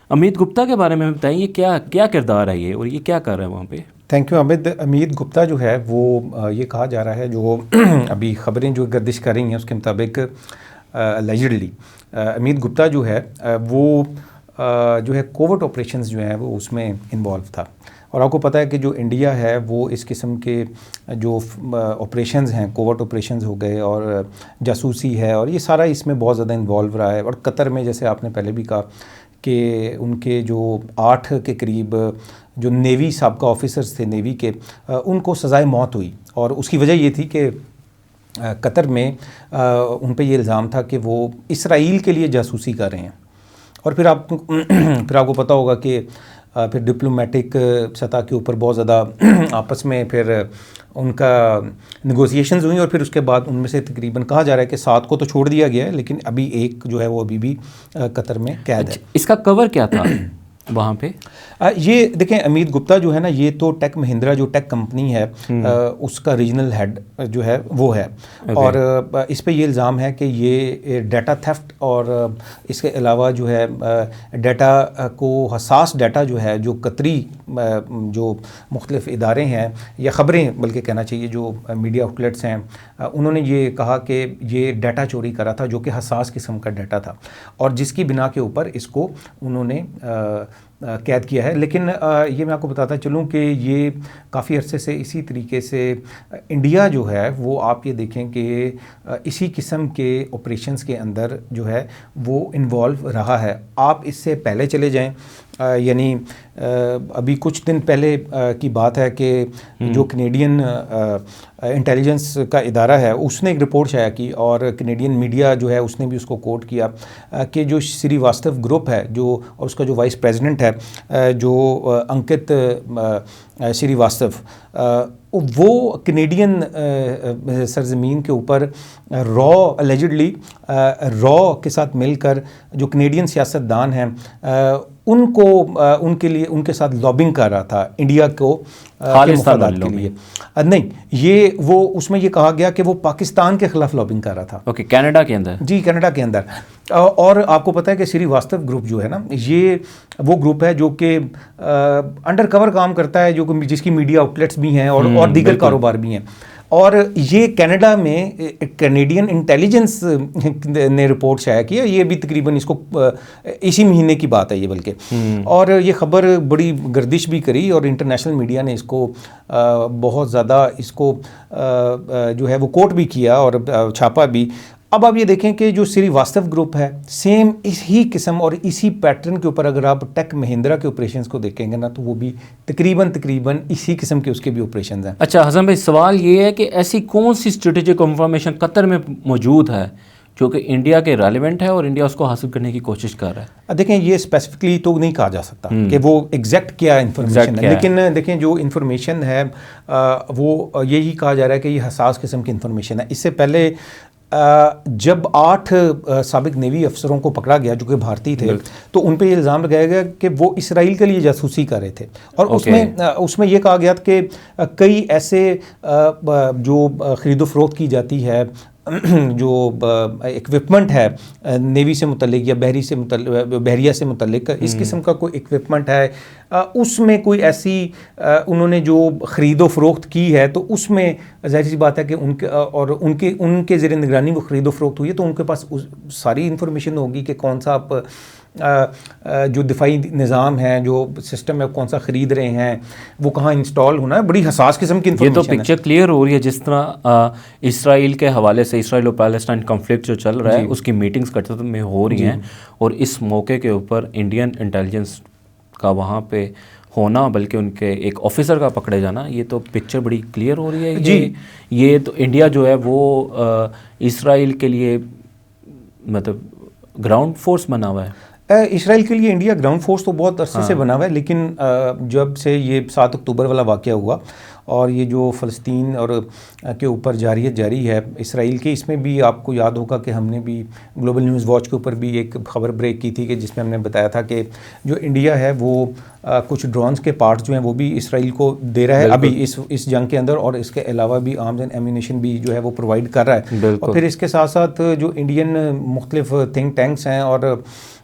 امیت گپتا کے بارے میں بتائیں، یہ کیا کردار ہے یہ، اور یہ کیا کر رہا ہے وہاں پہ؟ Thank you Hamid. امیت گپتا جو ہے وہ یہ کہا جا رہا ہے، جو ابھی خبریں جو گردش کر رہی ہیں اس کے مطابق اللیجڈلی امیت گپتا جو ہے وہ جو ہے کووڈ آپریشنز جو ہیں وہ اس میں انوالو تھا. اور آپ کو پتہ ہے کہ جو انڈیا ہے وہ اس قسم کے جو آپریشنز ہیں، کووڈ آپریشنز ہو گئے اور جاسوسی ہے، اور یہ سارا اس میں بہت زیادہ انوالو رہا ہے. اور قطر میں جیسے آپ نے پہلے بھی کہا کہ ان کے جو 8 کے قریب جو نیوی سابقہ آفیسرز تھے نیوی کے، ان کو سزائے موت ہوئی. اور اس کی وجہ یہ تھی کہ قطر میں ان پہ یہ الزام تھا کہ وہ اسرائیل کے لیے جاسوسی کر رہے ہیں. اور پھر آپ کو پتہ ہوگا کہ پھر ڈپلومیٹک سطح کے اوپر بہت زیادہ آپس میں پھر ان کا نیگوسیشنز ہوئیں، اور پھر اس کے بعد ان میں سے تقریباً کہا جا رہا ہے کہ 7 کو تو چھوڑ دیا گیا ہے، لیکن ابھی ایک جو ہے وہ ابھی بھی قطر میں قید ہے. اس کا کور کیا تھا وہاں پہ؟ یہ دیکھیں، امیت گپتا جو ہے نا، یہ تو ٹیک مہندرا جو ٹیک کمپنی ہے اس کا ریجنل ہیڈ جو ہے وہ ہے. اور اس پہ یہ الزام ہے کہ یہ ڈیٹا تھیفٹ اور اس کے علاوہ جو ہے ڈیٹا کو حساس ڈیٹا جو ہے، جو قطری جو مختلف ادارے ہیں یا خبریں بلکہ کہنا چاہیے جو میڈیا آؤٹلیٹس ہیں، انہوں نے یہ کہا کہ یہ ڈیٹا چوری کرا تھا جو کہ حساس قسم کا ڈیٹا تھا، اور جس کی بنا کے اوپر اس کو انہوں نے قید کیا ہے. لیکن یہ میں آپ کو بتاتا چلوں کہ یہ کافی عرصے سے اسی طریقے سے انڈیا جو ہے وہ آپ یہ دیکھیں کہ اسی قسم کے آپریشنز کے اندر جو ہے وہ انوالو رہا ہے. آپ اس سے پہلے چلے جائیں، یعنی ابھی کچھ دن پہلے کی بات ہے کہ جو کینیڈین انٹیلیجنس کا ادارہ ہے اس نے ایک رپورٹ شائع کی، اور کینیڈین میڈیا جو ہے اس نے بھی اس کو کوٹ کیا کہ جو سری واستو گروپ ہے جو، اور اس کا جو وائس پریزیڈنٹ ہے جو انکت سری واستو، وہ کینیڈین سرزمین کے اوپر اللیجڈلی را کے ساتھ مل کر جو کینیڈین سیاستدان ہیں ان کے ساتھ لابنگ کر رہا تھا انڈیا کو کے مفادات کے لیے. نہیں، یہ وہ اس میں یہ کہا گیا کہ وہ پاکستان کے خلاف لابنگ کر رہا تھا. اوکے، کینیڈا کے اندر؟ جی، کینیڈا کے اندر. اور آپ کو پتہ ہے کہ سری واستو گروپ جو ہے نا، یہ وہ گروپ ہے جو کہ انڈر کور کام کرتا ہے، جس کی میڈیا آؤٹلیٹس بھی ہیں اور دیگر کاروبار بھی ہیں. اور یہ کینیڈا میں کینیڈین انٹیلیجنس نے رپورٹ شائع کیا، یہ بھی تقریباً اس کو اسی مہینے کی بات ہے یہ بلکہ. اور یہ خبر بڑی گردش بھی کری، اور انٹرنیشنل میڈیا نے اس کو بہت زیادہ اس کو جو ہے وہ کوٹ بھی کیا اور چھاپا بھی. اب آپ یہ دیکھیں کہ جو سری واستو گروپ ہے، سیم اسی قسم اور اسی پیٹرن کے اوپر اگر آپ ٹیک مہندرا کے آپریشنز کو دیکھیں گے نا، تو وہ بھی تقریباً اسی قسم کے اس کے بھی آپریشنز ہیں. اچھا حسن بھائی، سوال یہ ہے کہ ایسی کون سی اسٹریٹجک انفارمیشن قطر میں موجود ہے جو کہ انڈیا کے ریلیونٹ ہے اور انڈیا اس کو حاصل کرنے کی کوشش کر رہا ہے؟ دیکھیں، یہ اسپیسیفکلی تو نہیں کہا جا سکتا کہ وہ ایگزیکٹ کیا انفارمیشن ہے، لیکن دیکھیں جو انفارمیشن ہے وہ یہی کہا جا رہا ہے کہ یہ حساس قسم کی انفارمیشن ہے. اس سے پہلے جب 8 سابق نیوی افسروں کو پکڑا گیا جو کہ بھارتی تھے، تو ان پہ یہ الزام لگایا گیا کہ وہ اسرائیل کے لیے جاسوسی کر رہے تھے. اور اس میں یہ کہا گیا کہ کئی ایسے جو خرید و فروخت کی جاتی ہے، جو اکوپمنٹ ہے نیوی سے متعلق یا بحریہ سے متعلق، اس قسم کا کوئی اکوپمنٹ ہے، اس میں کوئی ایسی انہوں نے جو خرید و فروخت کی ہے، تو اس میں ظاہر سی بات ہے کہ ان کے زیر نگرانی وہ خرید و فروخت ہوئی ہے، تو ان کے پاس ساری انفارمیشن ہوگی کہ کون سا آپ جو دفاعی نظام ہے، جو سسٹم ہے، کون سا خرید رہے ہیں، وہ کہاں انسٹال ہونا ہے. بڑی حساس قسم کی انفارمیشن ہے. یہ تو پکچر کلیئر ہو رہی ہے جس طرح اسرائیل کے حوالے سے اسرائیل اور پیلسٹائن کنفلکٹ جو چل رہا ہے اس کی میٹنگز قطر میں ہو رہی ہیں، اور اس موقع کے اوپر انڈین انٹیلیجنس کا وہاں پہ ہونا، بلکہ ان کے ایک آفیسر کا پکڑے جانا، یہ تو پکچر بڑی کلیئر ہو رہی ہے. جی، یہ تو انڈیا جو ہے وہ اسرائیل کے لیے مطلب گراؤنڈ فورس بنا ہوا ہے. اسرائیل کے لیے انڈیا گراؤنڈ فورس تو بہت عرصے سے بنا ہوا ہے، لیکن جب سے یہ 7 اکتوبر والا واقعہ ہوا اور یہ جو فلسطین اور کے اوپر جاری ہے اسرائیل کی، اس میں بھی آپ کو یاد ہوگا کہ ہم نے بھی گلوبل نیوز واچ کے اوپر بھی ایک خبر بریک کی تھی کہ جس میں ہم نے بتایا تھا کہ جو انڈیا ہے وہ کچھ ڈرونز کے پارٹس جو ہیں وہ بھی اسرائیل کو دے رہا ہے ابھی اس جنگ کے اندر, اور اس کے علاوہ بھی آرمز اینڈ ایمونیشن بھی جو ہے وہ پرووائڈ کر رہا ہے. اور پھر اس کے ساتھ ساتھ جو انڈین مختلف تھنک ٹینکس ہیں اور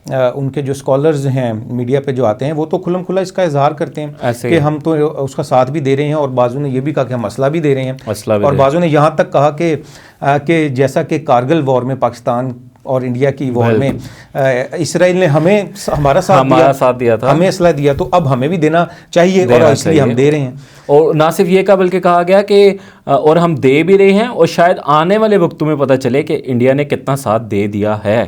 ان کے جو اسکالرز ہیں میڈیا پہ جو آتے ہیں, وہ تو کھلم کھلا اس کا اظہار کرتے ہیں کہ ہم تو اس کا ساتھ بھی دے رہے ہیں, اور بعضوں نے یہ بھی کہا کہ ہم اسلحہ بھی دے رہے ہیں, اور بعضوں نے یہاں تک کہا کہ جیسا کہ کارگل وار میں پاکستان اور انڈیا کی وار میں اسرائیل نے ہمارا ساتھ دیا تھا, ہمیں اسلحہ دیا, تو اب ہمیں بھی دینا چاہیے, اور اس لیے ہم دے رہے ہیں. اور نہ صرف یہ کا بلکہ کہا گیا کہ اور ہم دے بھی رہے ہیں, اور شاید آنے والے وقتوں میں پتہ چلے کہ انڈیا نے کتنا ساتھ دے دیا ہے.